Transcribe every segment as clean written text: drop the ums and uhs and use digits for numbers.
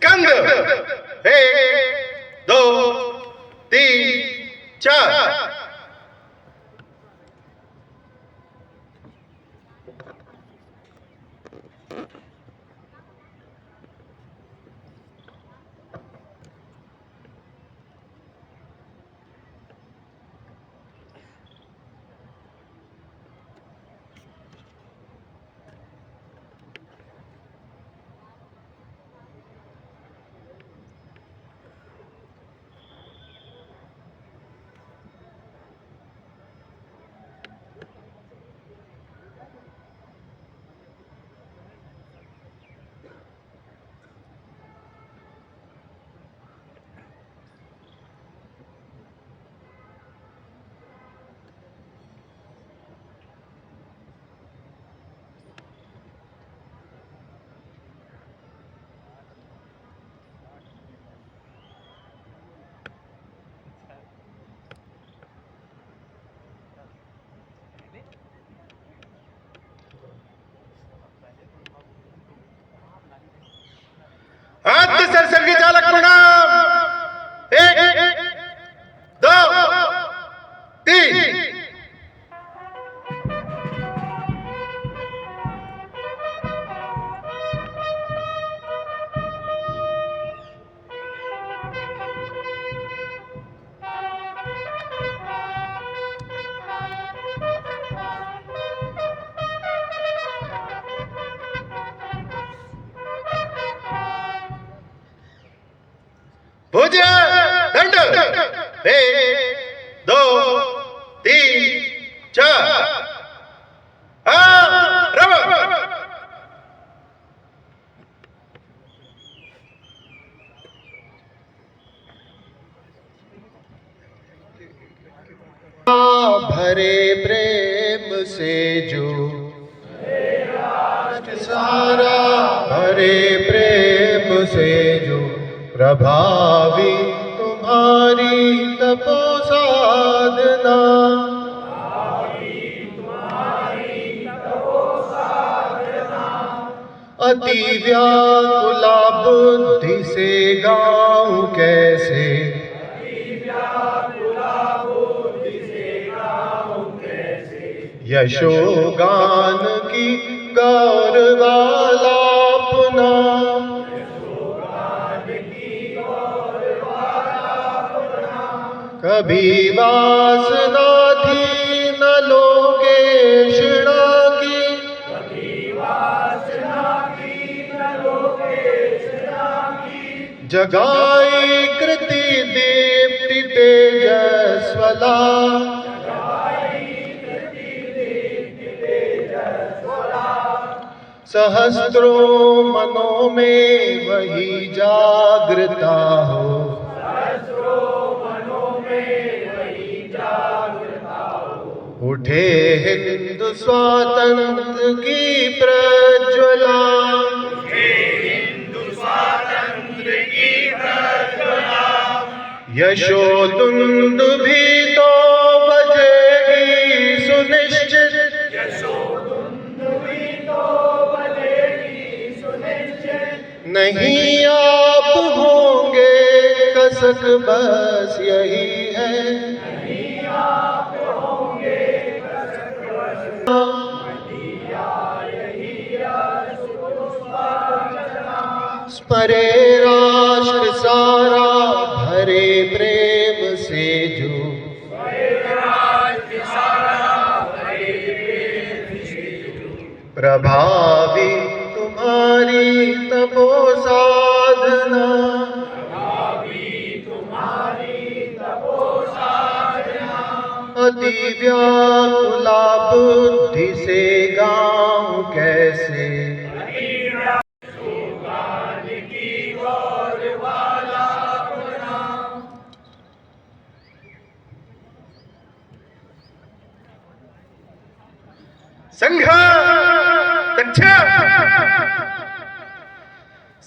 स्कंद 1 2 3 4। आद्य सरसंघ चालक प्रणाम 1 2 3। भुज दंड 1 2 3 4। रव भरे प्रेम से जो सारा भरे प्रेम से जो प्रभावी तुम्हारी तपो साधना। अति व्याकुला बुद्धि से गाऊं कैसे, यशोगान की गौरवालापना। कभी वासना थी न लोकेशना की, जगाई कृति दीप्ति तेजस्वला। सहस्त्रों मनों में वही जागृता हो, उठे हिंदु स्वातंत्र की प्रज्वला। यशोदुंदुभी तो बजेगी सुनिश्चित, नहीं आप होंगे कसक बस यही है। स्मरे राष्ट्र सारा भरे प्रेम से जो, प्रभावी तुम्हारी तपो साधना। अति व्याकुला बुद्धि से गाऊं कैसे, संघ दक्ष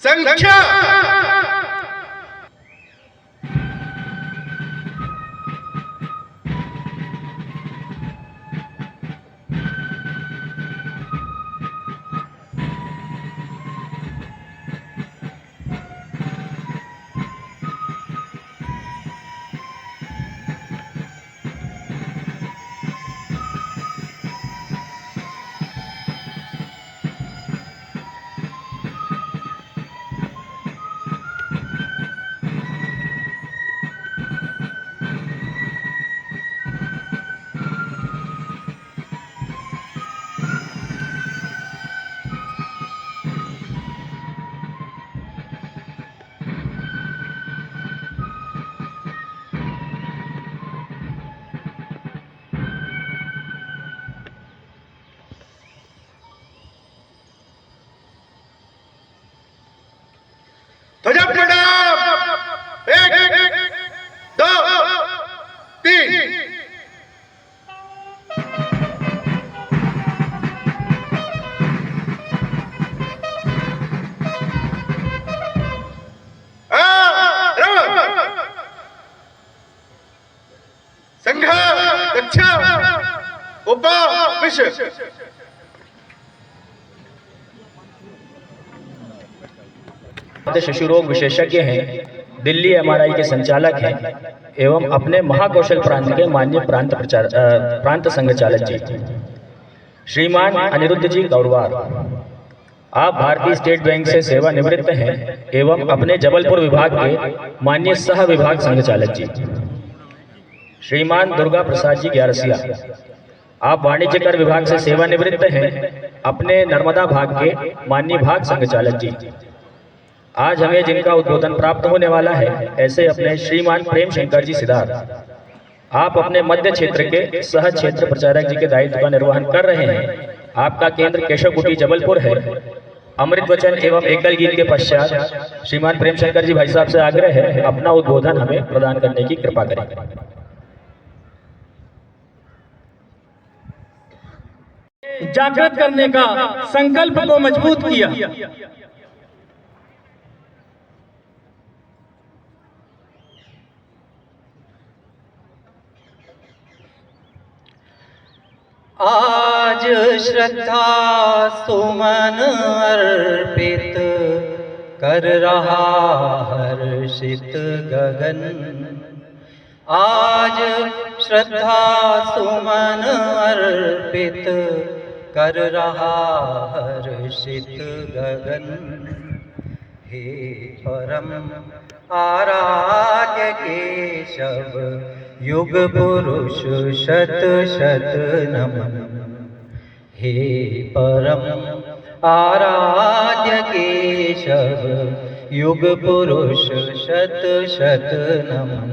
संख्या। विषय। शिशु रोग विशेषज्ञ हैं, दिल्ली एमआरआई के संचालक हैं एवं अपने महाकौशल प्रांत के माननीय प्रांत संघचालक जी श्रीमान अनिरुद्ध जी गौरवार। आप भारतीय स्टेट बैंक से सेवानिवृत्त हैं एवं अपने जबलपुर विभाग के माननीय सह विभाग संघचालक जी श्रीमान दुर्गा प्रसाद जी ग्यारसिया। आप वाणिज्य कर विभाग से सेवानिवृत्त हैं, अपने नर्मदा भाग के माननीय भाग संघचालक जी। आज हमें जिनका उद्बोधन प्राप्त होने वाला है, ऐसे अपने श्रीमान प्रेम शंकर जी सिद्धार्थ। आप अपने मध्य क्षेत्र के सह क्षेत्र प्रचारक जी के दायित्व का निर्वहन कर रहे हैं। आपका केंद्र केशव कुटी जबलपुर है। अमृत वचन एवं एकल गीत के पश्चात श्रीमान प्रेम शंकर जी भाई साहब से आग्रह है, अपना उद्बोधन हमें प्रदान करने की कृपा करें। जागृत करने का संकल्प को मजबूत किया। आज श्रद्धा सुमन अर्पित कर रहा हर्षित गगन। आज श्रद्धा सुमन अर्पित कर रहा हर्षित गगन। हे परम आराध्य केशव युग पुरुष शत शत नमन। हे परम आराध्य केशव युग पुरुष शत शत नमन।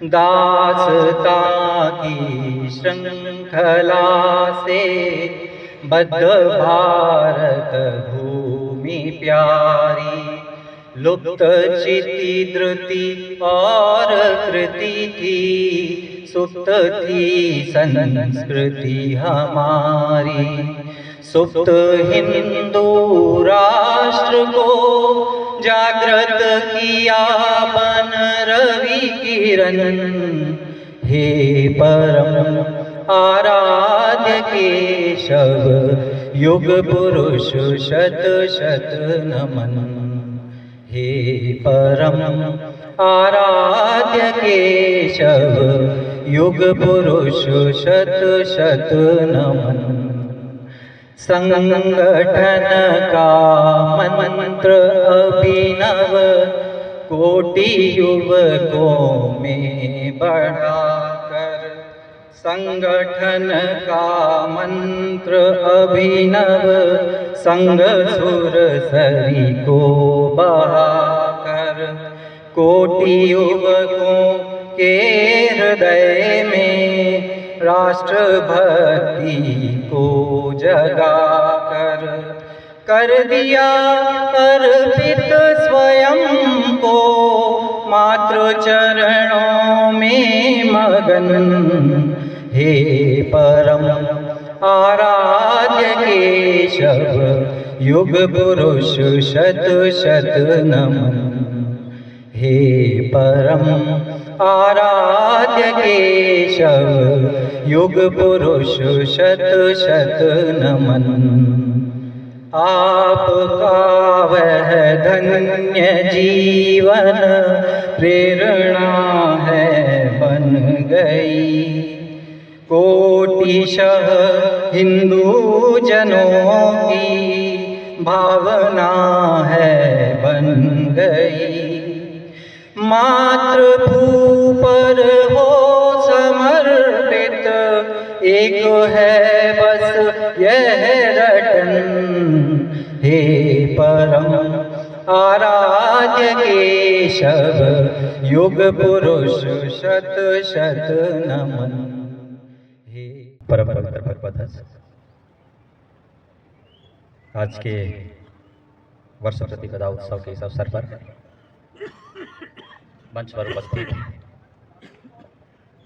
दासता की श्रृंखला से बद्ध भारत भूमि प्यारी। लुप्त चिति धृति और कृति थी, सुप्त थी संस्कृति हमारी। सुप्त हिंदू राष्ट्र को जागृत किया बन रवि किरण। हे परम आराध्य केशव युग पुरुष शत शत नमन। हे परम आराध्य केशव युग पुरुष शत शत नमन। संगठन का मंत्र अभिनव कोटि युवकों में बढ़ाकर। संगठन का मंत्र अभिनव संग सुर सरी को बहाकर। कोटि युवकों के हृदय में राष्ट्रभक्ति को जगाकर। कर दिया अर्पित स्वयं को मातृ चरणों में मगन। हे परम आराध्य केशव युग पुरुष शत शत नमन। हे परम आराध्य केशव युग पुरुष शत शत नमन। आपका वह धन्य जीवन प्रेरणा है बन गई। कोटिशः हिंदू जनों की भावना है बन गई। मातृभू पर हो समर्पित एक है बस यह रटन। हे परम आराध्य केशव युग पुरुष शत शत नमन। हे परम पवित्र भगवत आज के वर्ष प्रतिपदा उत्सव के इस अवसर पर मंच पर उपस्थित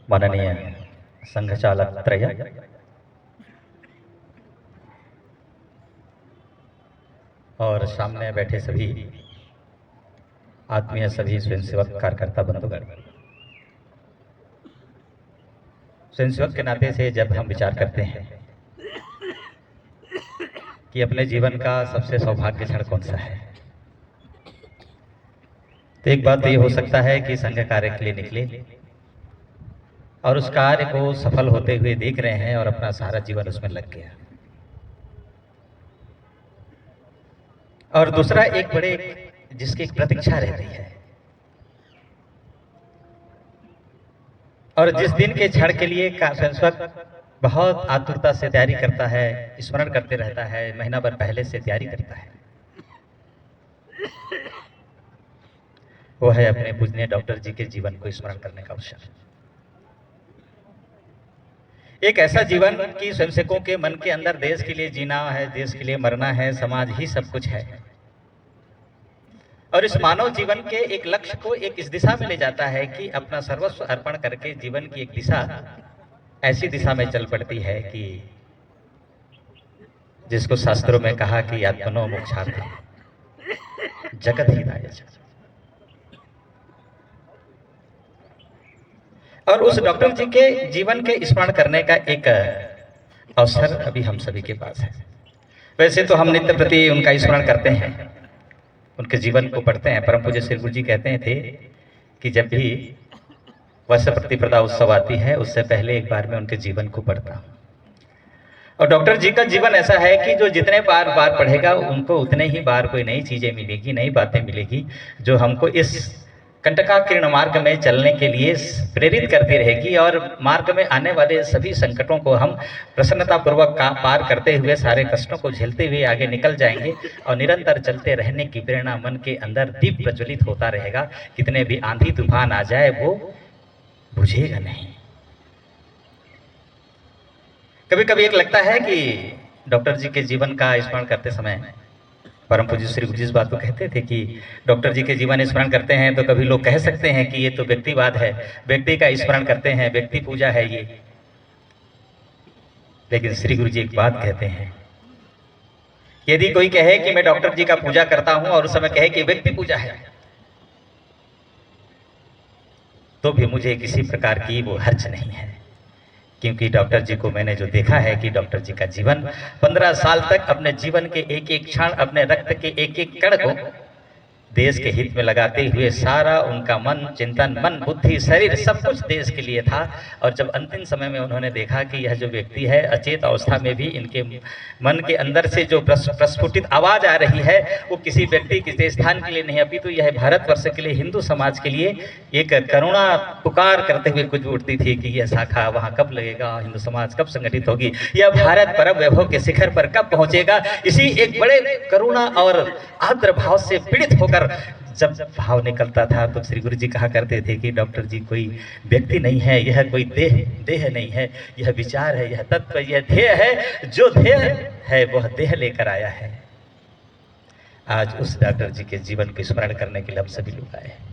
माननीय संघचालक त्रय, और सामने बैठे सभी आत्मीय सभी स्वयंसेवक कार्यकर्ता बंधुगण, स्वयंसेवक के नाते से जब हम विचार करते हैं कि अपने जीवन का सबसे सौभाग्य क्षण कौन सा है, तो एक बात तो ये हो सकता है कि संघ कार्य के लिए निकले और उस कार्य को सफल होते हुए देख रहे हैं और अपना सारा जीवन उसमें लग गया। और दूसरा एक बड़े जिसकी एक प्रतीक्षा रहती है और जिस दिन के क्षण के लिए स्वयंसेवक बहुत आतुरता से तैयारी करता है, स्मरण करते रहता है, महीना भर पहले से तैयारी करता है, वो है अपने पूजनीय डॉक्टर जी के जीवन को स्मरण करने का अवसर। एक ऐसा जीवन कि स्वयंसेवकों के मन के अंदर देश के लिए जीना है, देश के लिए मरना है, समाज ही सब कुछ है, और इस मानव जीवन के एक लक्ष्य को एक इस दिशा में ले जाता है कि अपना सर्वस्व अर्पण करके जीवन की एक दिशा ऐसी दिशा में चल पड़ती है कि जिसको शास्त्रों में कहा कि आत्मनो मोक्षार्थम जगत हिताय च। और उस डॉक्टर जी के जीवन के स्मरण करने का एक अवसर अभी हम सभी के पास है। वैसे तो हम नित्य प्रति उनका स्मरण करते हैं, उनके जीवन को पढ़ते हैं। परम पूज्य श्री गुरु जी कहते थे कि जब भी वर्ष प्रतिप्रदा उत्सव आती है उससे पहले एक बार मैं उनके जीवन को पढ़ता हूँ। और डॉक्टर जी का जीवन ऐसा है कि जो जितने बार पढ़ेगा उनको उतने ही बार कोई नई चीजें मिलेगी, नई बातें मिलेगी, जो हमको इस कंटकाकीर्ण मार्ग में चलने के लिए प्रेरित करती रहेगी और मार्ग में आने वाले सभी संकटों को हम प्रसन्नतापूर्वक पार करते हुए, सारे कष्टों को झेलते हुए आगे निकल जाएंगे और निरंतर चलते रहने की प्रेरणा मन के अंदर दीप प्रज्वलित होता रहेगा। कितने भी आंधी तूफान आ जाए वो बुझेगा नहीं। कभी कभी एक लगता है कि डॉक्टर जी के जीवन का स्मरण करते समय परम पूज्य श्री गुरु जी इस बात को कहते थे कि डॉक्टर जी के जीवन स्मरण करते हैं तो कभी लोग कह सकते हैं कि ये तो व्यक्तिवाद है, व्यक्ति का स्मरण करते हैं, व्यक्ति पूजा है ये। लेकिन श्री गुरु जी एक बात कहते हैं, यदि कोई कहे कि मैं डॉक्टर जी का पूजा करता हूं और उस समय कहे कि व्यक्ति पूजा है, तो भी मुझे किसी प्रकार की वो हर्ज नहीं है, क्योंकि डॉक्टर जी को मैंने जो देखा है कि डॉक्टर जी का जीवन 15 साल तक अपने जीवन के एक एक क्षण, अपने रक्त के एक एक कण को देश के हित में लगाते हुए सारा उनका मन, चिंतन, मन, बुद्धि, शरीर सब कुछ देश के लिए था। और जब अंतिम समय में उन्होंने देखा कि यह जो व्यक्ति है अचेत अवस्था में भी इनके मन के अंदर से जो प्रस्फुटित आवाज आ रही है वो किसी व्यक्ति, किसी स्थान के लिए नहीं, अभी तो यह भारतवर्ष के लिए, हिंदू समाज के लिए एक करुणा पुकार करते हुए कुछ उठती थी कि यह शाखा वहाँ कब लगेगा, हिंदू समाज कब संगठित होगी, यह भारत परम वैभव के शिखर पर कब पहुंचेगा। इसी एक बड़े करुणा और आर्द्र भाव से पीड़ित होकर जब भाव निकलता था तो श्री गुरु जी कहा करते थे कि डॉक्टर जी कोई व्यक्ति नहीं है, यह कोई देह नहीं है, यह विचार है, यह तत्व, यह ध्येय है। जो ध्येय है वह देह लेकर आया है। आज उस डॉक्टर जी के जीवन को स्मरण करने के लिए हम सभी लोग आए हैं।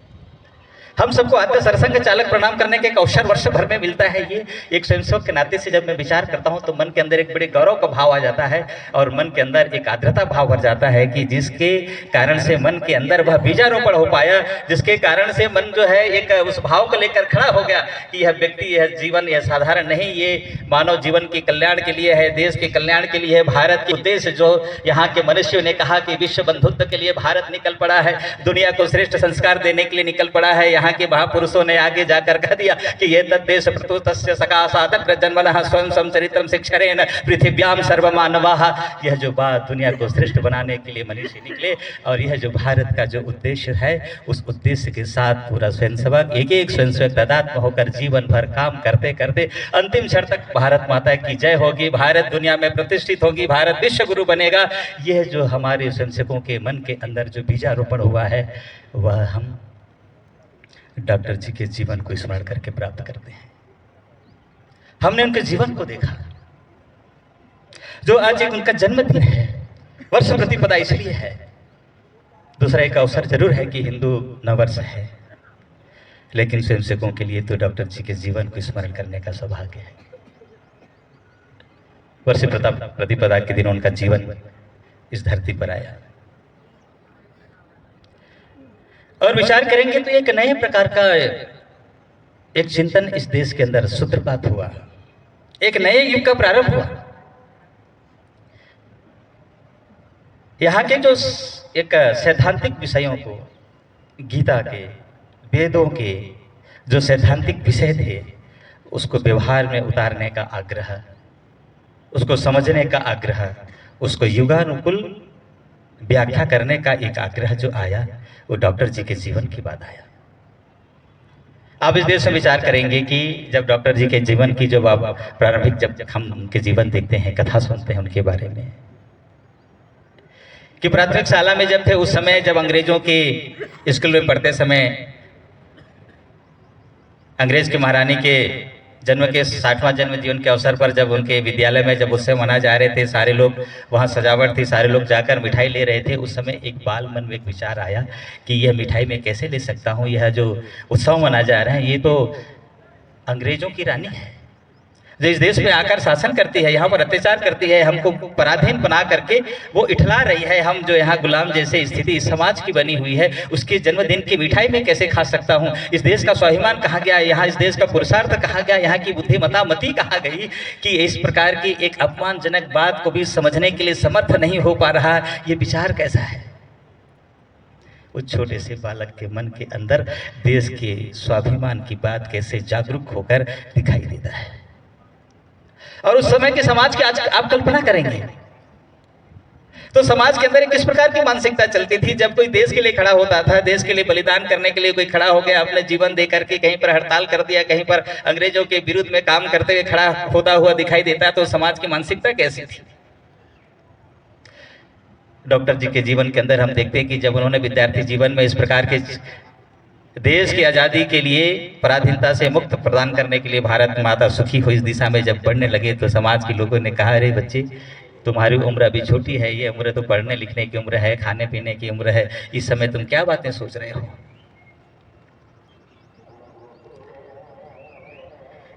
हम सबको आद्य सरसंघ चालक प्रणाम करने के एक अवसर वर्ष भर में मिलता है। ये एक स्वयंसेवक के नाते से जब मैं विचार करता हूं तो मन के अंदर एक बड़े गौरव का भाव आ जाता है और मन के अंदर एक आर्द्रता भाव भर जाता है कि जिसके कारण से मन के अंदर वह बीजारोपण हो पाया, जिसके कारण से मन जो है एक उस भाव को लेकर खड़ा हो गया कि यह व्यक्ति, यह जीवन, यह साधारण नहीं, ये मानव जीवन के कल्याण के लिए है, देश के कल्याण के लिए है। भारत के उद्देश्य जो यहाँ के मनुष्यों ने कहा कि विश्व बंधुत्व के लिए भारत निकल पड़ा है, दुनिया को श्रेष्ठ संस्कार देने के लिए निकल पड़ा है। यहाँ के महापुरुषों ने आगे जाकर कह दिया कि ये तद्देश प्रतुतस्य सकाशादग्र जन्मनः स्वयं समचरित्रम शिक्षरेण पृथिव्याम सर्वमानवाः। यह जो बात दुनिया को श्रेष्ठ बनाने के लिए मनुष्य निकले और यह जो भारत का जो उद्देश्य है उस उद्देश्य के साथ पूरा स्वयंसेवक, एक एक स्वयंसेवक तदात्म होकर जीवन भर काम करते करते अंतिम क्षण तक भारत माता की जय होगी, भारत दुनिया में प्रतिष्ठित होगी, भारत विश्व गुरु बनेगा। यह जो हमारे स्वयंसेवकों के मन के अंदर जो बीजारोपण हुआ है वह हम डॉक्टर जी के जीवन को स्मरण करके प्राप्त करते हैं। हमने उनके जीवन को देखा, जो आज एक उनका जन्मदिन है, वर्ष प्रतिपदा इसलिए है। दूसरा एक अवसर जरूर है कि हिंदू नववर्ष है, लेकिन स्वयंसेवकों के लिए तो डॉक्टर जी के जीवन को स्मरण करने का सौभाग्य है। वर्ष प्रतिपदा के दिन उनका जीवन इस धरती पर आया और विचार करेंगे तो एक नए प्रकार का एक चिंतन इस देश के अंदर सूत्रपात हुआ। एक नए युग का प्रारंभ हुआ। यहाँ के जो एक सैद्धांतिक विषयों को, गीता के, वेदों के जो सैद्धांतिक विषय थे, उसको व्यवहार में उतारने का आग्रह, उसको समझने का आग्रह, उसको युगानुकूल व्याख्या करने का एक आग्रह जो आया, वो डॉक्टर जी के जीवन के बाद आया। आप इस देश में विचार करेंगे कि जब डॉक्टर जी के जीवन की जब आप प्रारंभिक जब हम उनके जीवन देखते हैं, कथा सुनते हैं उनके बारे में, कि प्राथमिक शाला में जब थे उस समय, जब अंग्रेजों के स्कूल में पढ़ते समय, अंग्रेज की महारानी के जन्म के 60वां जन्म दिवस के अवसर पर जब उनके विद्यालय में जब उत्सव मनाए जा रहे थे, सारे लोग वहाँ सजावट थी, सारे लोग जाकर मिठाई ले रहे थे। उस समय एक बाल मन में एक विचार आया कि यह मिठाई मैं कैसे ले सकता हूँ, यह जो उत्सव मनाया जा रहा है ये तो अंग्रेजों की रानी है जो इस देश में आकर शासन करती है, यहाँ पर अत्याचार करती है, हमको पराधीन बना करके वो इठला रही है, हम जो यहाँ गुलाम जैसे स्थिति इस समाज की बनी हुई है, उसके जन्मदिन की मिठाई में कैसे खा सकता हूँ। इस देश का स्वाभिमान कहाँ गया, यहाँ इस देश का पुरुषार्थ कहाँ गया, यहाँ की बुद्धिमता मति कहाँ गई कि इस प्रकार की एक अपमानजनक बात को भी समझने के लिए समर्थ नहीं हो पा रहा। ये विचार कैसा है? उस छोटे से बालक के मन के अंदर देश के स्वाभिमान की बात कैसे जागरूक होकर दिखाई देता है। और उस समय के समाज की आज आप कल्पना करेंगे तो समाज के अंदर किस प्रकार की मानसिकता चलती थी। जब कोई देश के लिए खड़ा होता था, देश के लिए बलिदान करने के लिए कोई खड़ा हो गया, अपने जीवन दे करके कहीं पर हड़ताल कर दिया, कहीं पर अंग्रेजों के विरुद्ध में काम करते हुए खड़ा होता हुआ दिखाई देता, तो समाज की मानसिकता कैसी थी। डॉक्टर जी के जीवन के अंदर हम देखते हैं कि जब उन्होंने विद्यार्थी जीवन में इस प्रकार के देश की आज़ादी के लिए पराधीनता से मुक्त प्रदान करने के लिए भारत माता सुखी हो इस दिशा में जब बढ़ने लगे, तो समाज के लोगों ने कहा, अरे बच्चे तुम्हारी उम्र अभी छोटी है, ये उम्र तो पढ़ने लिखने की उम्र है, खाने पीने की उम्र है, इस समय तुम क्या बातें सोच रहे हो।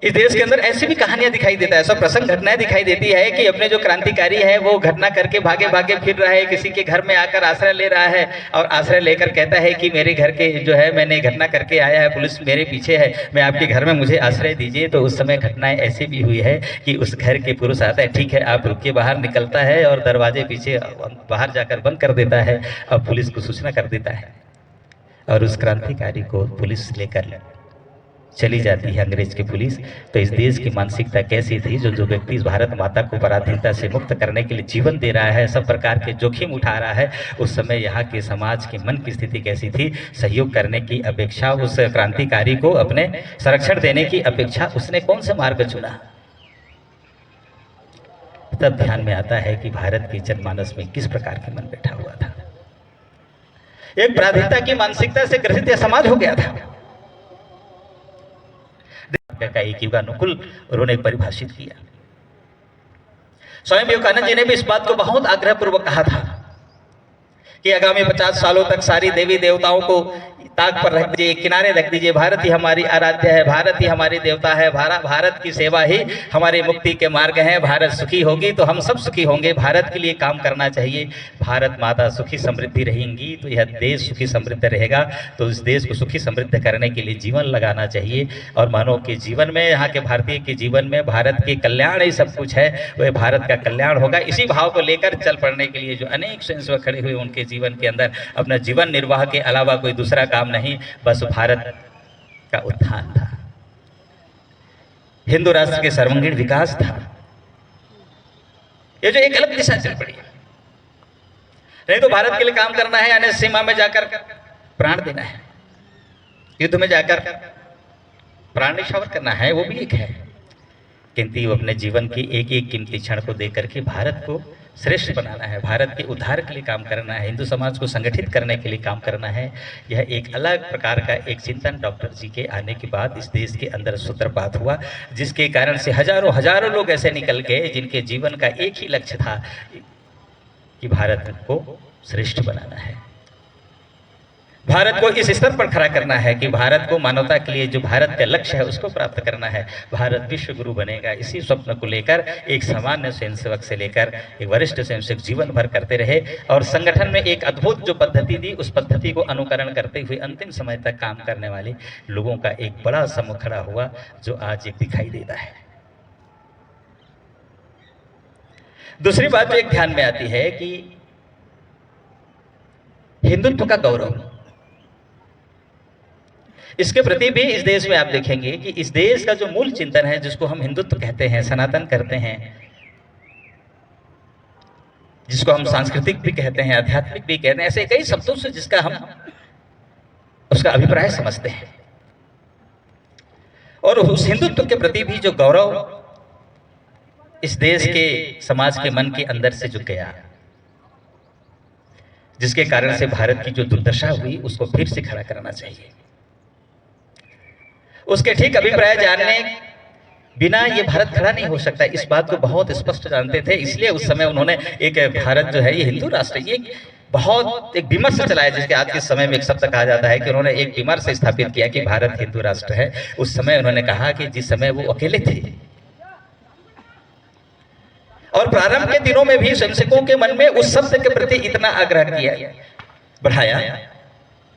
इस देश के अंदर ऐसी भी कहानियां दिखाई देता है, सब प्रसंग घटनाएं दिखाई देती है कि अपने जो क्रांतिकारी है वो घटना करके भागे भागे फिर रहा है, किसी के घर में आकर आश्रय ले रहा है और आश्रय लेकर कहता है कि मेरे घर के जो है मैंने घटना करके आया है, पुलिस मेरे पीछे है, मैं आपके घर में मुझे आश्रय दीजिए। तो उस समय घटनाएं ऐसी भी हुई है कि उस घर के पुरुष आता है, ठीक है आप रुकिए, बाहर निकलता है और दरवाजे पीछे बाहर जाकर बंद कर देता है और पुलिस को सूचना कर देता है और उस क्रांतिकारी को पुलिस लेकर चली जाती है, अंग्रेज की पुलिस। तो इस देश की मानसिकता कैसी थी, जो व्यक्ति इस भारत माता को पराधीनता से मुक्त करने के लिए जीवन दे रहा है, सब प्रकार के जोखिम उठा रहा है, उस समय यहाँ के समाज की मन की स्थिति कैसी थी। सहयोग करने की अपेक्षा, उस क्रांतिकारी को अपने संरक्षण देने की अपेक्षा उसने कौन सा मार्ग चुना। तब ध्यान में आता है कि भारत की जनमानस में किस प्रकार के मन बैठा हुआ था। एक पराधीनता की मानसिकता से ग्रसित यह समाज हो गया था का एक युगानुकूल उन्होंने परिभाषित किया। स्वयं विवेकानंद जी ने भी इस बात को बहुत आग्रहपूर्वक कहा था कि आगामी 50 सालों तक सारी देवी देवताओं को ताक पर रख दीजिए, किनारे रख दीजिए, भारत ही हमारी आराध्य है, भारत ही हमारी देवता है, भारत की सेवा ही हमारे मुक्ति के मार्ग है। भारत सुखी होगी तो हम सब सुखी होंगे, भारत के लिए काम करना चाहिए। भारत माता सुखी समृद्धि रहेंगी तो यह देश सुखी समृद्ध रहेगा, तो इस देश को सुखी समृद्ध करने के लिए जीवन लगाना चाहिए। और मानव के जीवन में, यहाँ के भारतीय के जीवन में भारत के कल्याण ही सब कुछ है, वह भारत का कल्याण होगा। इसी भाव को लेकर चल पड़ने के लिए जो अनेक स्वयंसेवक खड़े हुए, उनके जीवन के अंदर अपना जीवन निर्वाह के अलावा कोई दूसरा काम नहीं, बस भारत का उत्थान था, हिंदू राष्ट्र के सर्वांगीण विकास था। ये जो एक अलग दिशा चल पड़ी, नहीं तो भारत के लिए काम करना है यानी सीमा में जाकर प्राण देना है, युद्ध में जाकर प्राण निछावर करना है, वो भी एक है, किंतु वो अपने जीवन की एक एक कीमती क्षण को देकर के भारत को श्रेष्ठ बनाना है, भारत के उद्धार के लिए काम करना है, हिंदू समाज को संगठित करने के लिए काम करना है। यह एक अलग प्रकार का एक चिंतन डॉक्टर जी के आने के बाद इस देश के अंदर सूत्रपात हुआ, जिसके कारण से हजारों लोग ऐसे निकल गए जिनके जीवन का एक ही लक्ष्य था कि भारत को श्रेष्ठ बनाना है, भारत को इस स्तर पर खड़ा करना है कि भारत को मानवता के लिए जो भारत का लक्ष्य है उसको प्राप्त करना है, भारत विश्व गुरु बनेगा। इसी स्वप्न को लेकर एक सामान्य स्वयंसेवक से लेकर एक वरिष्ठ स्वयंसेवक जीवन भर करते रहे और संगठन में एक अद्भुत जो पद्धति दी, उस पद्धति को अनुकरण करते हुए अंतिम समय तक काम करने वाले लोगों का एक बड़ा समूह खड़ा हुआ, जो आज एक दिखाई देता है। दूसरी बात जो एक ध्यान में आती है कि हिंदुत्व का गौरव, इसके प्रति भी इस देश में आप देखेंगे कि इस देश का जो मूल चिंतन है, जिसको हम हिंदुत्व कहते हैं, सनातन करते हैं, जिसको हम सांस्कृतिक भी कहते हैं, आध्यात्मिक भी कहते हैं, ऐसे कई शब्दों से जिसका हम उसका अभिप्राय समझते हैं। और उस हिंदुत्व के प्रति भी जो गौरव इस देश के समाज के मन के अंदर से जुट गया, जिसके कारण से भारत की जो दुर्दशा हुई उसको फिर से खड़ा करना चाहिए। उसके ठीक अभिप्राय जानने बिना ये भारत खड़ा नहीं हो सकता, इस बात को बहुत स्पष्ट जानते थे। इसलिए उस समय उन्होंने एक भारत जो है ये हिंदू राष्ट्र, ये बहुत एक विमर्श चलाया, जिसके आज के समय में एक शब्द कहा जाता है कि उन्होंने एक विमर्श स्थापित किया कि भारत हिंदू राष्ट्र है। उस समय उन्होंने कहा कि जिस समय वो अकेले थे, और प्रारंभ के दिनों में भी स्वयंसेवकों के मन में उस शब्द के प्रति इतना आग्रह किया, बढ़ाया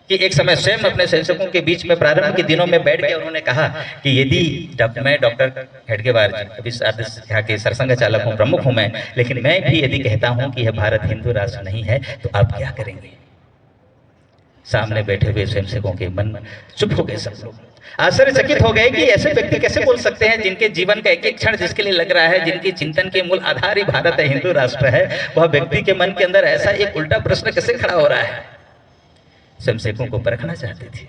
कि एक समय स्वयं अपने स्वयंसेवकों के बीच में प्रारंभ के दिनों में बैठ के उन्होंने कहा कि यदि मैं डॉक्टर हेडगेवार जी अभी यहाँ के सरसंघ चालक हूँ, प्रमुख हूँ मैं, लेकिन मैं भी यदि कहता हूँ कि यह भारत हिंदू राष्ट्र नहीं है तो आप क्या करेंगे? सामने बैठे हुए स्वयंसेवकों के मन चुप हो गए, सब लोग आश्चर्यचकित हो गए कि ऐसे व्यक्ति कैसे बोल सकते हैं जिनके जीवन का एक एक क्षण जिसके लिए लग रहा है, जिनकी चिंतन के मूल आधार ही भारत है, हिंदू राष्ट्र है, वह व्यक्ति के मन के अंदर ऐसा एक उल्टा प्रश्न कैसे खड़ा हो रहा है? स्वयंसेवकों को परखना चाहते थे।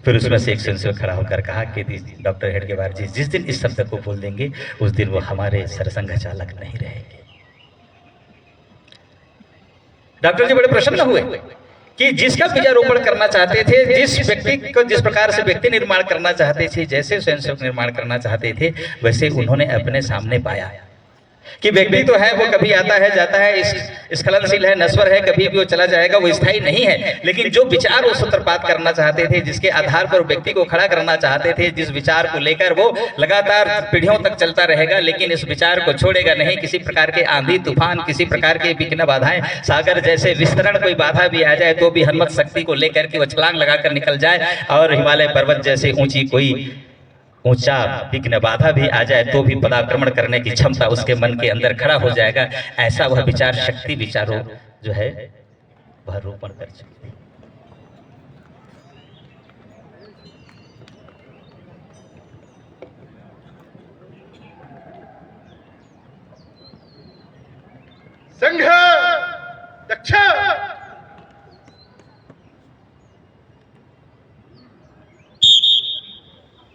फिर उसमें से एक स्वयंसेवक खड़ा होकर कहा कि डॉक्टर हेडगेवार जी जिस दिन इस शब्द को बोल देंगे उस दिन वो हमारे सरसंघ चालक नहीं रहेंगे। डॉक्टर जी बड़े प्रसन्न हुए कि जिसका बीजारोपण करना चाहते थे, जिस व्यक्ति को जिस प्रकार से व्यक्ति निर्माण करना चाहते थे, जैसे स्वयंसेवक निर्माण करना चाहते थे, वैसे उन्होंने अपने सामने पाया कि व्यक्ति तो है, वो कभी आता है जाता है, स्खलनशील है, नश्वर है, कभी भी वो चला जाएगा, वो स्थायी नहीं है। लेकिन जो विचार वो सूत्रपात करना चाहते थे, जिसके आधार पर व्यक्ति को खड़ा करना चाहते थे, जिस विचार को लेकर वो लगातार पीढ़ियों तक चलता रहेगा, लेकिन इस विचार को छोड़ेगा नहीं। किसी प्रकार के आंधी तूफान, किसी प्रकार के विघ्न बाधाएं, सागर जैसे विस्तरण कोई बाधा भी आ जाए तो भी हनुमत शक्ति को लेकर के वो छलांग लगाकर निकल जाए, और हिमालय पर्वत जैसे ऊंची कोई ऊंचा विघ्न बाधा भी आ जाए तो भी पदाक्रमण करने की क्षमता उसके मन के अंदर खड़ा हो जाएगा। ऐसा वह विचार शक्ति विचारों जो है वह रोपण कर चुकी है। संघ दक्ष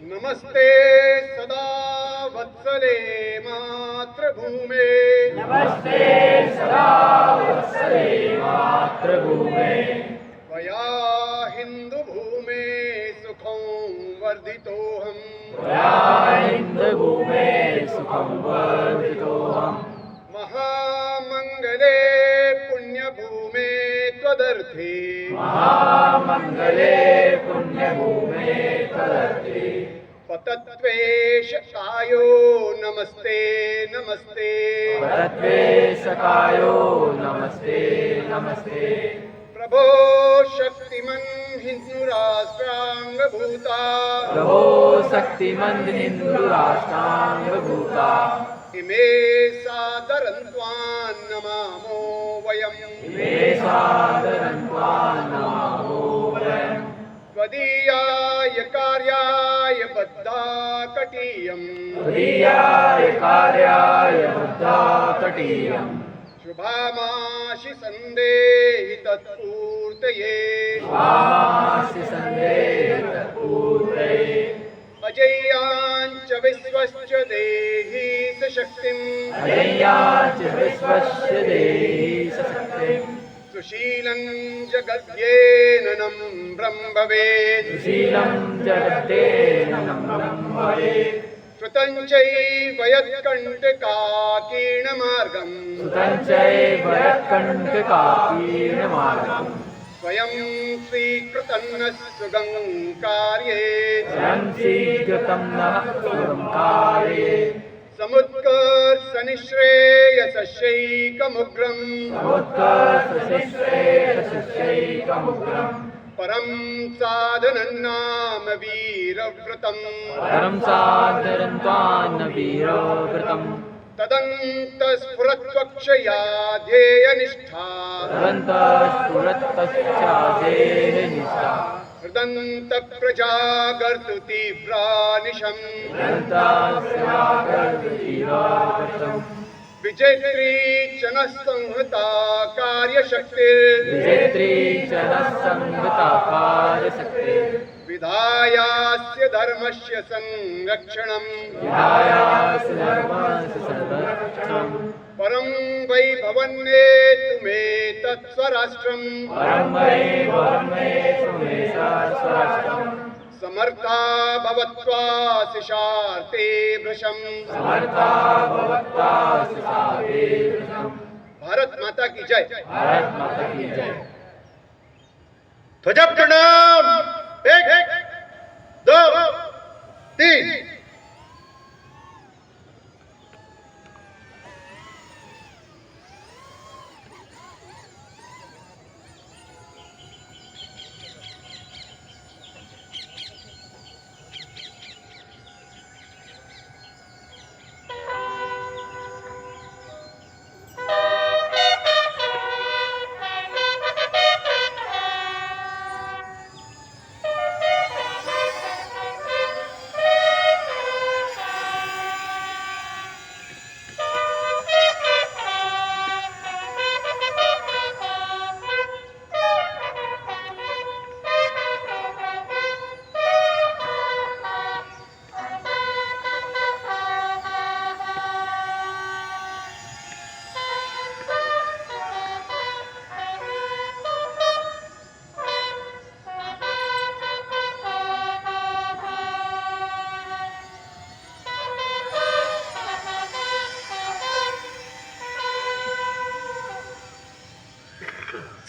नमस्ते सदा वत्सले मातृभूमे, नमस्ते सदा वत्सले मातृभूमे, त्वया हिंदू भूमे सुखं वर्धितोऽहम्, त्वया हिन्दभूमे सुखं वर्धितोऽहम्, महामंगले पुण्यभूमे त्वदर्थे, महामंगले पुण्यभूमे तदर्थे, पतत्वेशकायो नमस्ते नमस्ते, परत्वेशकायो नमस्ते नमस्ते, प्रभो शक्तिमन् हिन्दुराष्ट्राङ्गभूता, प्रभो शक्तिमन् हिन्दुराष्ट्राङ्गभूता, इमे सादरन्त्वान् नमामो वयम्, इमे सादरन्त्वान् नमामो वयम्, त्वदीयाय कार्याय बद्धाकटीयम्, त्वदीयाय कार्याय बुद्धाकटीयम्, शुभामाशि सन्देहि तत्पूर्तये, स्वामासि सन्देहपूर्तये, अजेयाञ्च विश्वश्च देहि सशक्तिम्, अय्याच विश्वस्य देहि सशक्तिम्, सुशीलं जगद्येन नम्रं भवेत्, सुशीलं जगत्तेन नम्रं भवेत्, श्रुतं चैव यत्कण्टकाकीर्णमार्गम्, सुतं चैव यत्कण्टकाकीर्णमार्गम्, स्वयं स्वीकृतन्न सुगङ्कार्ये, स्वयं स्वीकृतं नः सुगङ्कार्ये, समुत्कर्षनिःश्रेयसस्यैकमुग्रम्, समुत्कर्षशिश्रेयसस्यैकमुग्रम्, परम साधनं नाम वीरव्रतम् परं साधरन्त्वान्न वीरव्रतम् तदन्तस्फुरत्वक्षया ध्येयनिष्ठा स्फुरत्तश्चादेहनिष्ठा हृदन्तप्रजागर्तु तीव्रानिशम् विजयत्री च नः संहृता कार्यशक्तिर् विजेत्री च नः संहृता कार्यशक्तिः विधायास्य धर्मस्य संरक्षणम् विधायास्य धर्मस्य संरक्षणम् परं वैभवन्नेतुमेतत् स्वराष्ट्रम् परं वैभवन्नेतुमे स्वराष्ट्रम् समर्था भवत्वा शिशार्ते भृशम् समर्था भवत्वा सुशाते वृषम्। भारत माता की जय। भारत माता की जय। ध्वजा प्रणाम। एक दो तीन।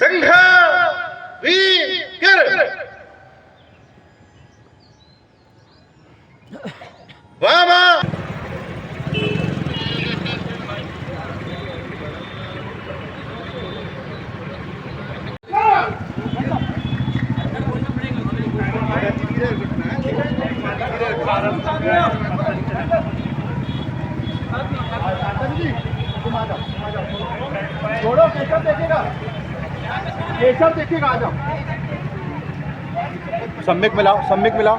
संघ वीर वामा छोड़ो केशव देखेगा, केशव देखेगा, आ जाओ। सम्यक मिलाओ, सम्यक मिलाओ,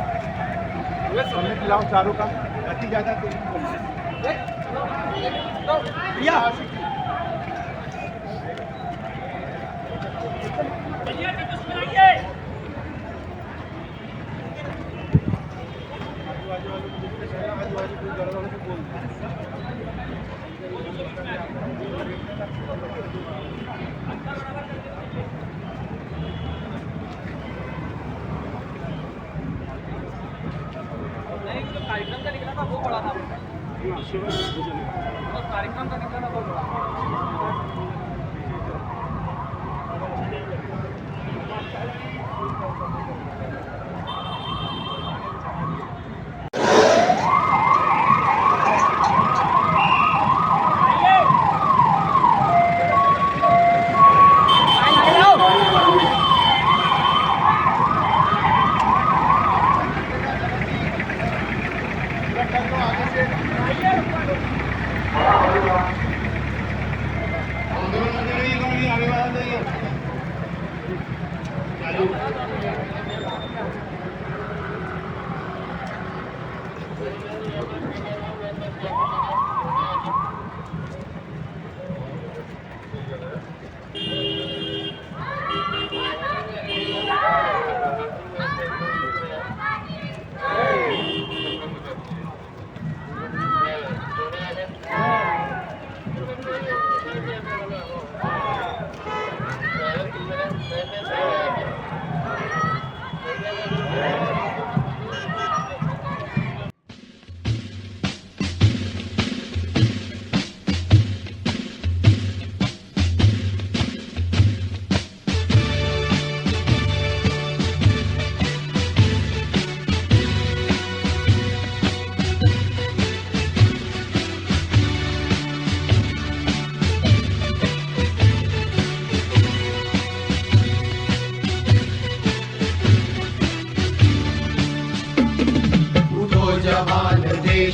सम्यक मिलाओ चारों का। गति ज्यादा कार्यक्रम का निकला था वो बड़ा था। कार्यक्रम का निकला था वो बड़ा।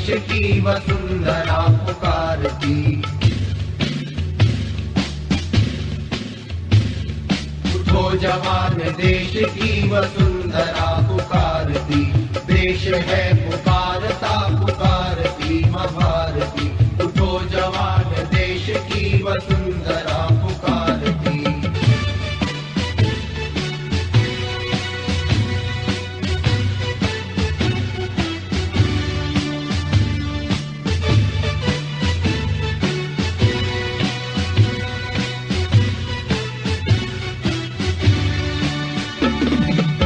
देश की वसुंधरा पुकारती। उठो जवान देश की वसुंधरा पुकारती। देश है पुकारता पुकारती माँ भारती। उठो जवान देश की वसुंधरा पुकारती।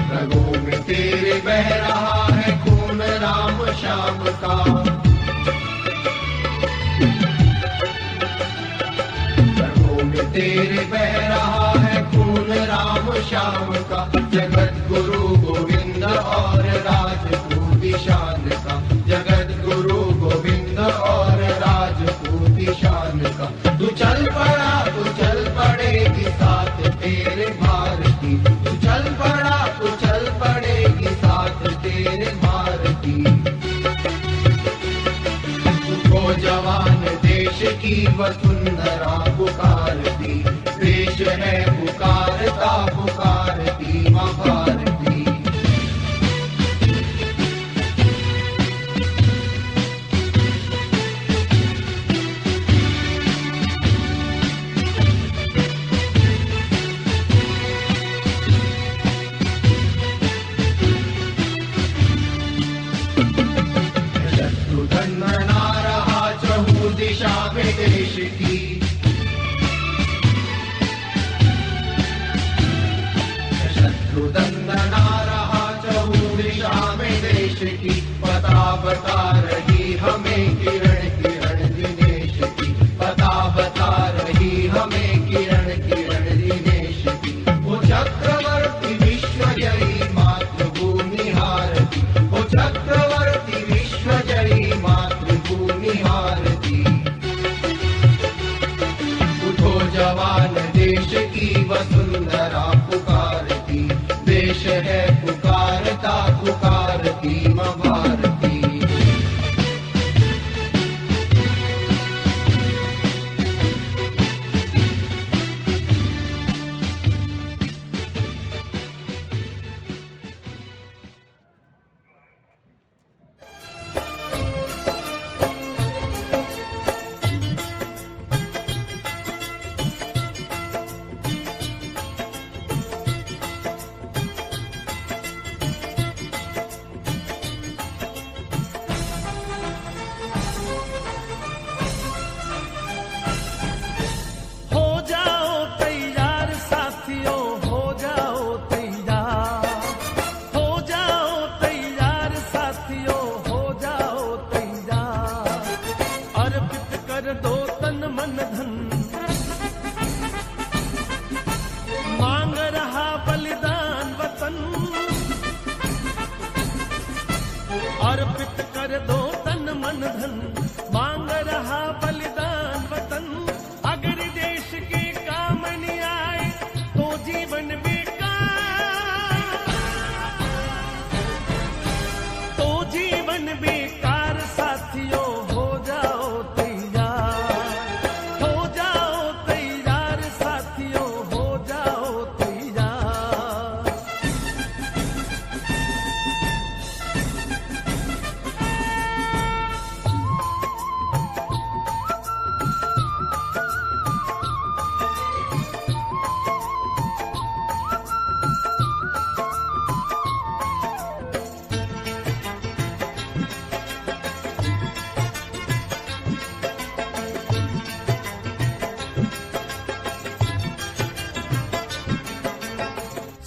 रगों में तेरे बह रहा है खून राम श्याम का। रगों में तेरे बह रहा है खून राम श्याम का। जगत गुरु गोविंद और राजपूत शान का। जगत गुरु गोविंद और राजपूत शान का। तू चल पड़ा तू चल पड़ेगी साथ तेरे भारती। तू चल पड़ा तू चल पड़ेगी साथ तेरे भारती। उठो जवान देश की वसुंधरा पुकारती। देश है पुकारता पुकारती माँ भारती। शत्रुघ्न ना रहा चहु दिशा में देश की। शत्रुघ्न ना रहा चहु दिशा में देश की। पता बता रही हमें किरण किरण दिनेश की। पता बता रही हमें किरण किरण दिनेश की। वो चक्रवर्ती विश्वजयी मातृभूमि हारती। वो चक्रवर्ती विश्वजयी मातृभूमि हारती। उठो जवान देश की वसुंधरा पुकारती। देश है पुकारता पुकारती माँ भारती। हो जाओ तैयार साथियों हो जाओ तैयार। हो जाओ तैयार साथियों हो जाओ तैयार। अर्पित कर दो तन मन धन। मांग रहा बलिदान वतन। अर्पित कर दो तन मन धन। मांग रहा बलिदान वतन। अगर देश के काम नहीं आए तो जीवन बेकार। तो जीवन बेकार साथियों हो जाओ तैयार। हो जाओ तैयार साथियों हो जाओ तैयार।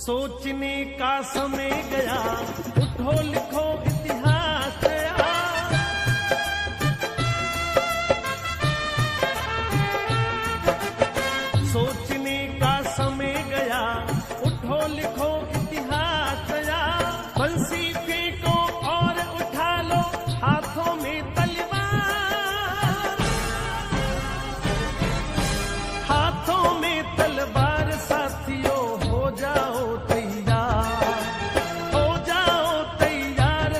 सोचने का समय गया उठो लिखो इतिहास नया। सोचने का समय गया उठो लिखो इतिहास नया। बंसी फेंको और उठा लो हाथों में तलवार। हाथों में तलवार साथियों हो जाओ तैयार। हो जाओ तैयार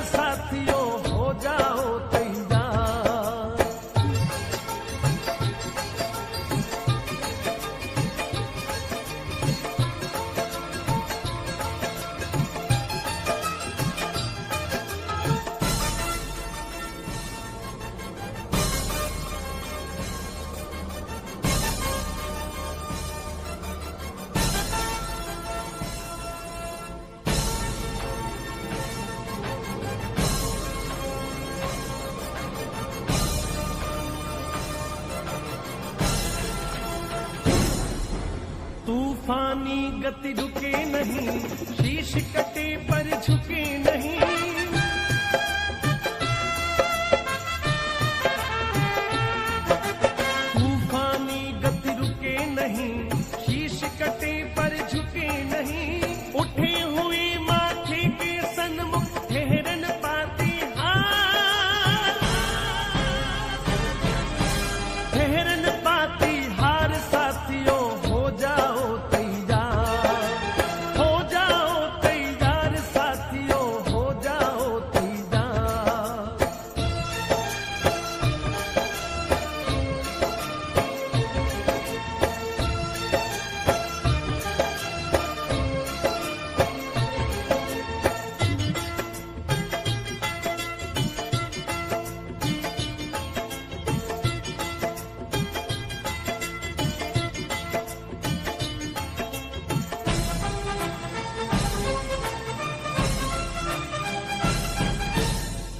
तूफानी गति रुके नहीं, शीश कटे पर झुके नहीं। तूफानी गति रुके नहीं, शीश कटे पर झुके नहीं। उठे हुए माथे के सन्मुख ठहरन पाती हार, ठहरन पाती हार। साथियों हो जाओ तैयार, हो जाओ तैयार। साथियों हो जाओ तैयार।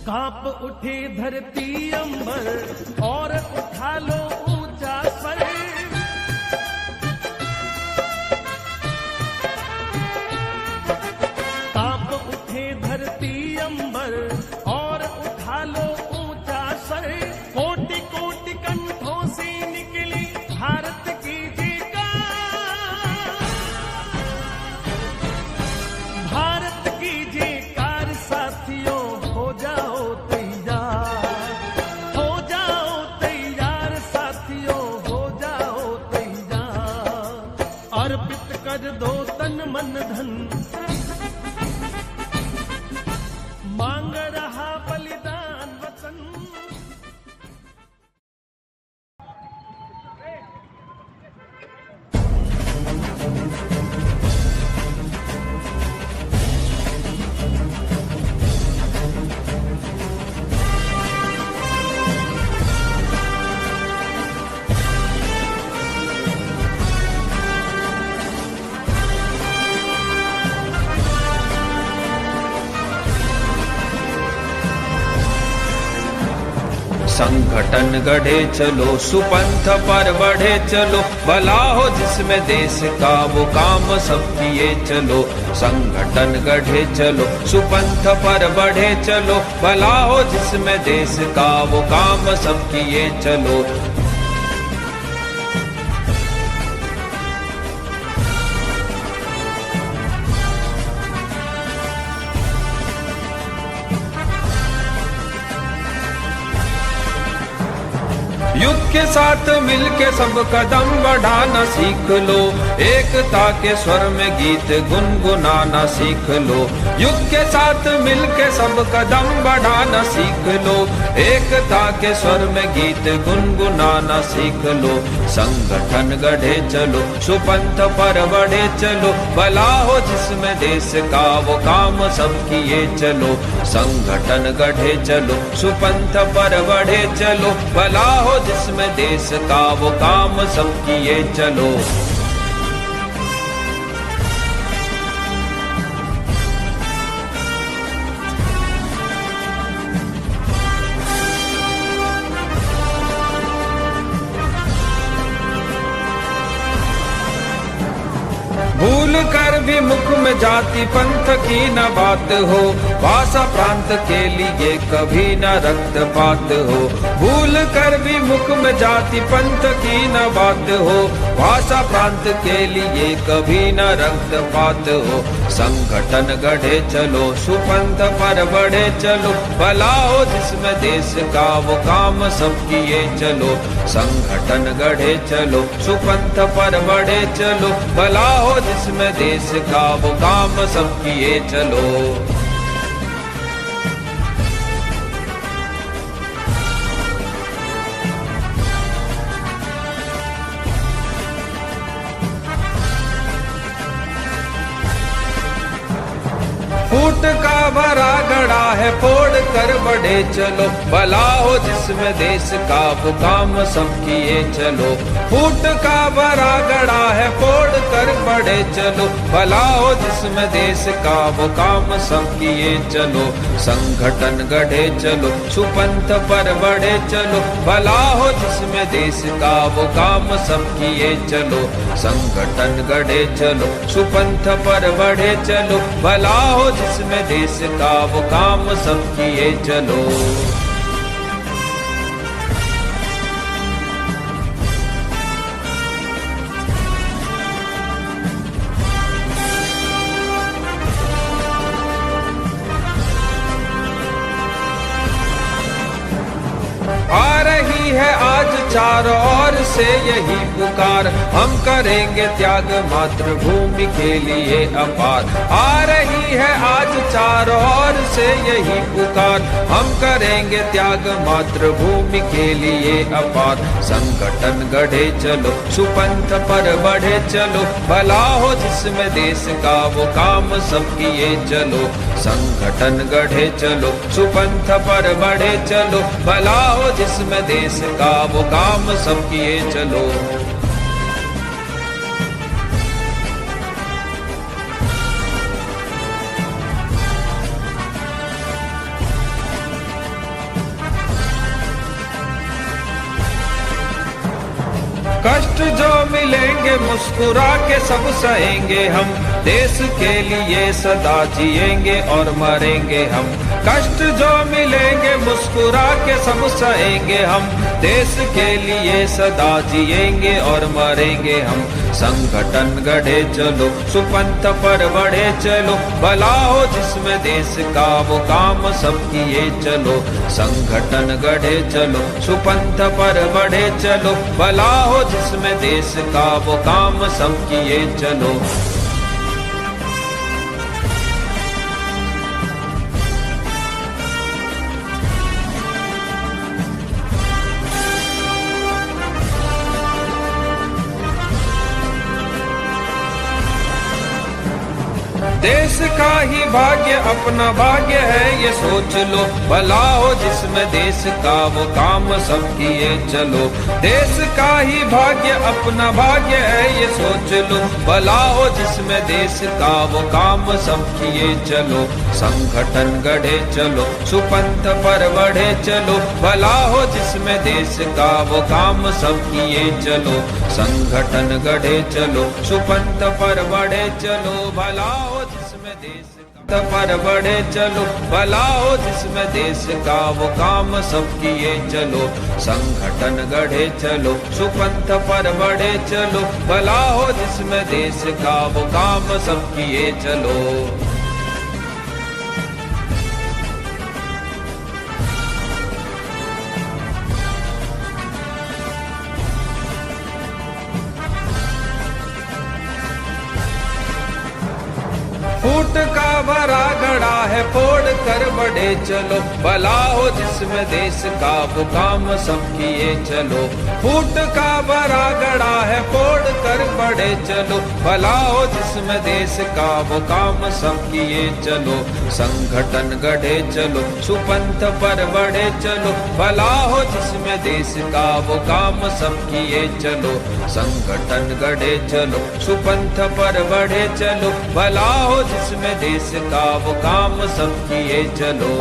कांप उठे धरती अंबर और उठा लो ऊंचा स्वर। कांप उठे धरती अंबर और उठा लो ऊंचा स्वर। कोटि कोटि कंठों से निकली भारत की जयकार, भारत की जयकार। साथियों हो जाओ तैयार, हो जाओ तैयार। साथियों हो जाओ तैयार। अर्पित कर दो तन मन धन, मांग रहा बलिदान वतन। संगठन गढ़े चलो, सुपंथ पर बढ़े चलो। भला हो जिसमें देश का वो काम सब किए चलो। संगठन गढ़े चलो, सुपंथ पर बढ़े चलो। भला हो जिसमें देश का वो काम सब किए चलो। युग के साथ मिलके सब कदम बढ़ाना सीख लो। एकता के स्वर में गीत गुनगुनाना सीख लो। युग के साथ मिलके सब कदम बढ़ाना सीख लो। एकता के स्वर में गीत गुनगुनाना सीख लो। संगठन गढ़े चलो, सुपंथ पर बढ़े चलो। भला हो जिसमें देश का वो काम सब किए चलो। संगठन गढ़े चलो, सुपंथ पर बढ़े चलो। भला हो जिसमें देश का वो काम सब किए चलो। भूल कर भी मुख में जाति पंथ की न बात हो। भाषा प्रांत के लिए कभी न रक्तपात हो। भूल कर भी मुख में जाति पंथ की न बात हो। भाषा प्रांत के लिए कभी न रक्तपात हो। संगठन गढ़े चलो, सुपंथ पर बढ़े चलो। भला हो जिसमें देश का वो काम सब किए चलो। संगठन गढ़े चलो, सुपंथ पर बढ़े चलो। भला हो जिसमें देश का वो काम सब किए चलो। फूट का भरा गड़ा है फोड़ कर बढ़े चलो, भला हो जिसमें देश का वो काम सब किए चलो। फूट का बड़ा गड़ा है फोड़ कर बढ़े चलो, भला हो जिसमें देश का वो काम सब किए चलो। संगठन गढ़े चलो, सुपंथ पर बढ़े चलो, भला हो जिसमें देश का वो काम सब किए चलो। संगठन गढ़े चलो, सुपंथ पर बढ़े चलो, भला हो जिसमें देश का वो काम सब किए चलो। आ रही है आज चारों ओर से यही पुकार, हम करेंगे त्याग मातृभूमि के लिए अपार। आ रही है आज चारों ओर से यही पुकार, हम करेंगे त्याग मातृभूमि के लिए अपार। संगठन गढ़े चलो, सुपंथ पर बढ़े चलो, भला हो जिसमें देश का वो काम सब किए चलो। संगठन गढ़े चलो, सुपंथ पर बढ़े चलो, भला हो जिसमें देश का वो काम सब किए चलो। कष्ट जो मिलेंगे मुस्कुरा के सब सहेंगे हम, देश के लिए सदा जिएंगे और मरेंगे हम। कष्ट जो मिलेंगे मुस्कुरा के सब सहेंगे हम, देश के लिए सदा जिएंगे और मरेंगे हम। संगठन गढ़े चलो, सुपंथ पर बढ़े चलो, भला हो जिसमें देश का वो काम सब किए चलो। संगठन गढ़े चलो, सुपंथ पर बढ़े चलो, भला हो जिसमें देश का वो काम सब किए चलो। देश का ही भाग्य अपना भाग्य है ये सोच लो, भला हो जिसमें देश का वो काम सब किए चलो। देश का ही भाग्य अपना भाग्य है ये सोच लो, भला हो जिसमें देश का वो काम सब किए चलो। संगठन गढ़े चलो, सुपंथ पर बढ़े चलो, भला हो जिसमें देश का वो काम सब किए चलो। संगठन गढ़े चलो, सुपंथ पर बढ़े चलो, भला हो जिसमें देश पर बढ़े चलो, भला हो जिसमें देश का वो काम सब किए चलो। संगठन गढ़े चलो, सुपंथ पर बढ़े चलो, भला हो जिसमें देश का वो काम सब किए चलो। फूट का भरा गड़ा है फोड़ कर बढ़े चलो, भला हो जिसमें देश का वो काम सब किए चलो। फूट का भरा गड़ा है फोड़ कर बढ़े चलो, भला हो जिसमें देश का वो काम सब किए चलो। संगठन गढ़े चलो, सुपंथ पर बढ़े चलो, भला हो जिसमें देश का वो काम सब किए चलो। संगठन गढ़े चलो, सुपंथ पर बढ़े चलो, भला हो जिसमें देश का वो काम सब किए चलो।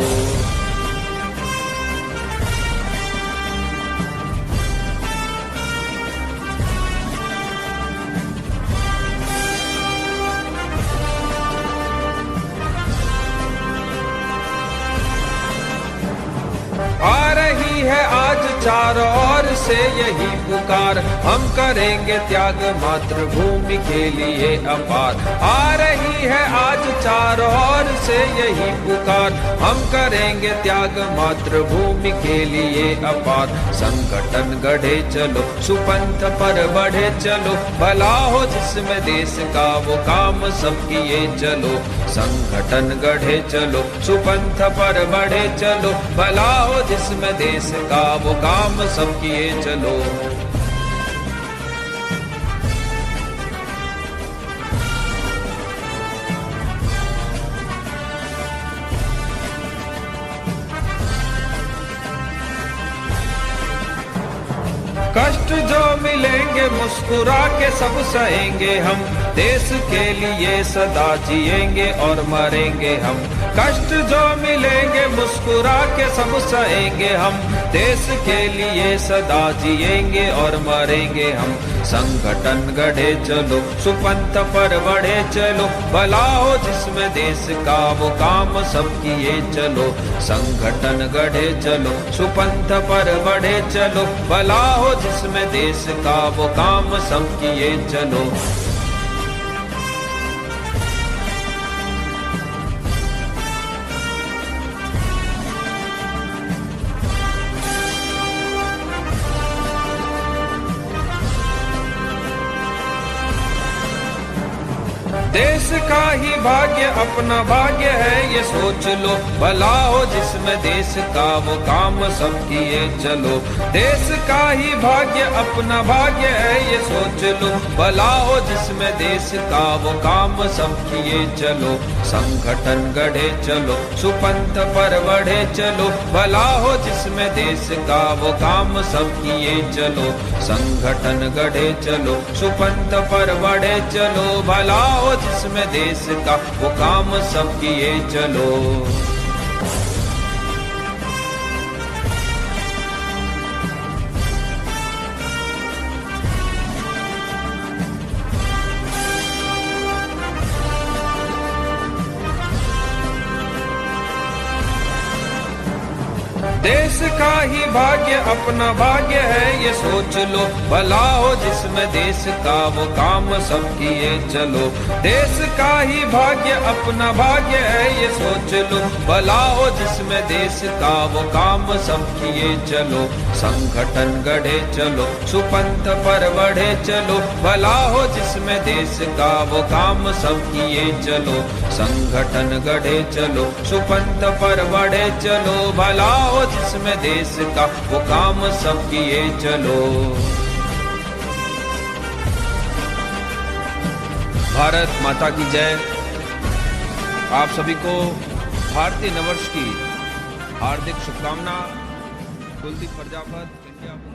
आ रही है आज चारों ओर से यही पुकार, हम करेंगे त्याग मातृभूमि के लिए अपार। आ रही है आज चारों ओर से यही पुकार, हम करेंगे त्याग मातृभूमि के लिए अपार। संगठन गढ़े चलो, सुपंथ पर बढ़े चलो, भला हो जिसमें देश का वो काम सब किए चलो। संगठन गढ़े चलो, सुपंथ पर बढ़े चलो, भला हो जिसमें देश का वो काम सब किए चलो। मिलेंगे मुस्कुरा के सब सहेंगे हम, देश के लिए सदा जिएंगे और मरेंगे हम। कष्ट जो मिलेंगे मुस्कुरा के सब सहेंगे हम, देश के लिए सदा जिएंगे और मरेंगे हम। संगठन गढ़े चलो सुपंथ पर बढ़े चलो, भला हो जिसमें देश का वो काम सब किए चलो। संगठन गढ़े चलो सुपंथ पर बढ़े चलो, भला हो जिसमें देश का वो काम सब किए चलो। देश का ही भाग्य अपना भाग्य है ये सोच लो, भला हो जिसमें देश का वो काम सब किए चलो। देश का ही भाग्य अपना भाग्य है ये सोच लो, भला हो जिसमें देश का वो काम सब किए चलो। संगठन गढ़े चलो सुपंथ पर बढ़े चलो, भला हो जिसमें देश का वो काम सब किए चलो। संगठन गढ़े चलो सुपंथ पर बढ़े चलो, भला हो जिसमें देश का वो काम सब किए चलो। देश का ही भाग्य अपना भाग्य है ये सोच लो, भला हो जिसमें देश का वो काम सब किए चलो। देश का ही भाग्य अपना भाग्य है ये सोच लो, भला हो जिसमें देश का वो काम सब किए चलो। संगठन गढ़े चलो सुपंथ पर बढ़े चलो, भला हो जिसमें देश का वो काम सब किए चलो। संगठन गढ़े चलो सुपंथ पर बढ़े चलो, भला हो जिसमें देश का वो काम सब किए चलो। भारत माता की जय। आप सभी को भारतीय नववर्ष की हार्दिक शुभकामना। कुलदीप प्रजापत, इंडिया।